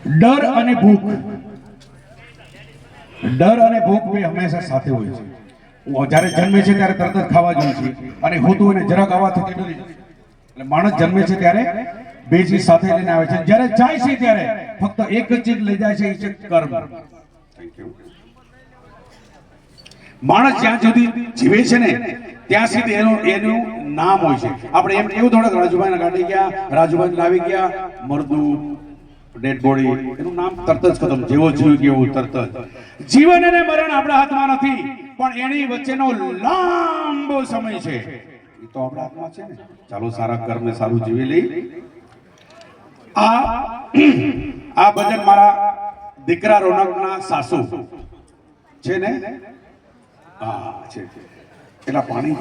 ડર અને ભૂખ, ડર અને ભૂખ બે હંમેશા સાથે હોય છે. જ્યારે જન્મે છે ત્યારે તરત જ ખાવા જોઈએ છે અને હોતું એને જરાક આવા થતી ડરી જાય. એટલે માણસ જન્મે છે ત્યારે બે ચીજ સાથે લઈને આવે છે. જ્યારે જાય છે ત્યારે ફક્ત એક જ ચીજ લઈ જાય છે, એ છે કર્મ. માણસ જ્યાં સુધી જીવે છે ને ત્યાં સુધી એનું નામ હોય છે. આપણે એમ એવું થોડાક રાજુભાઈ ગાડી ગયા, રાજુભાઈ લાવી ગયા, મરદું ડેડ બોડી, એનું નામ તરત જ ખતમ. જેવો જીવ ગયો તરત જ. જીવન અને મરણ આપણા હાથમાં નથી, પણ એની વચ્ચેનો લાંબો સમય છે, એ તો આપણા હાથમાં છે ને. ચાલો સારા કર્મને સારું જીવી લઈ. આ ભજન મારા દીકરા રોનકના સાસુ છે ને, હા છે. પેલા પાણી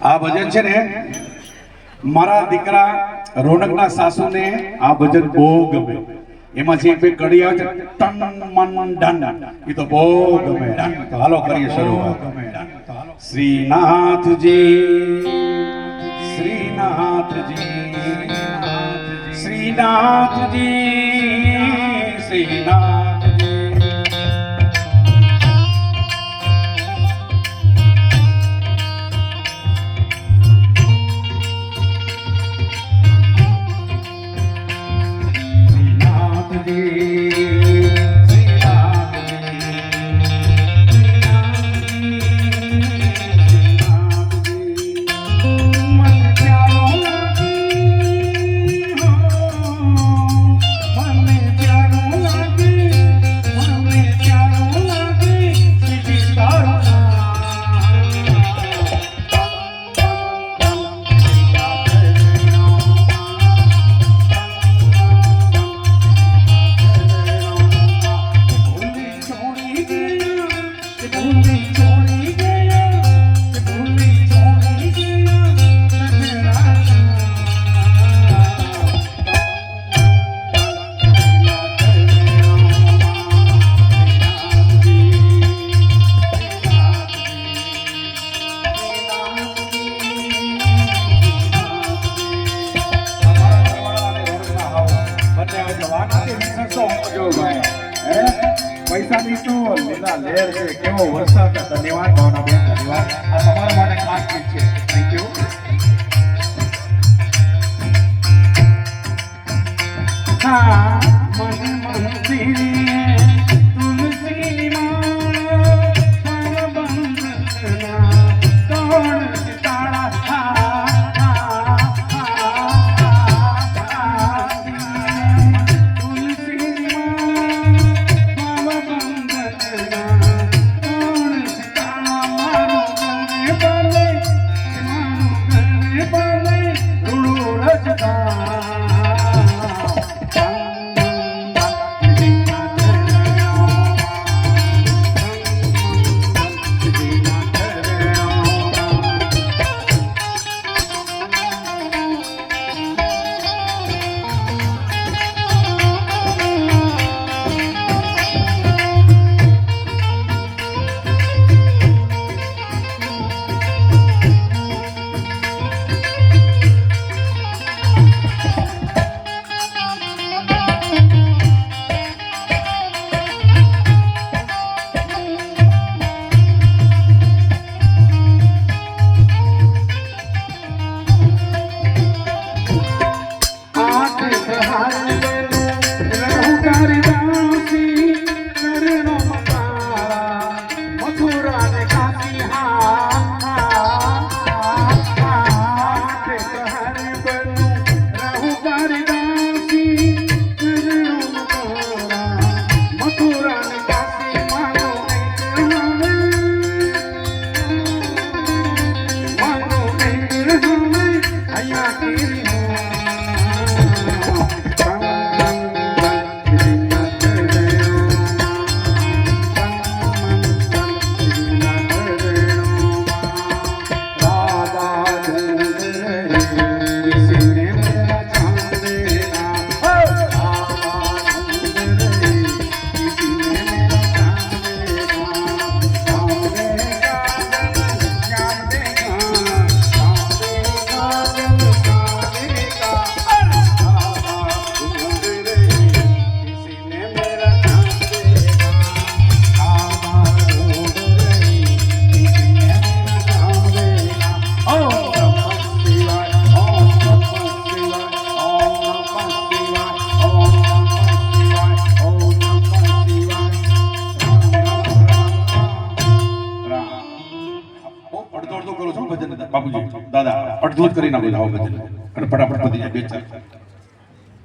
આ ભજન છે ને મારા દીકરા રોનકના સાસુને આ ભજન બહુ ગમે. એમાં જે બે કડી આવે છે ટન મન ધન, એ તો બહુ ગમે. તો હાલો કરીએ શરૂઆત. શ્રીનાથજી શ્રીનાથજી શ્રીનાથજી શ્રીનાથજી પૈસાની તો લીલા લહેર છે. કેવો વરસાદ. ધન્યવાદ ભાવનાબેન, ધન્યવાદ. આ તમારા માટે ખાસ ગીત છે. Thank you. હા મન મંદિરે તુલસી માં બંધના તોડ શબ્દો જ કરી નાખો જાઓ બધે અને ફટાફટ પતી જાય 2-4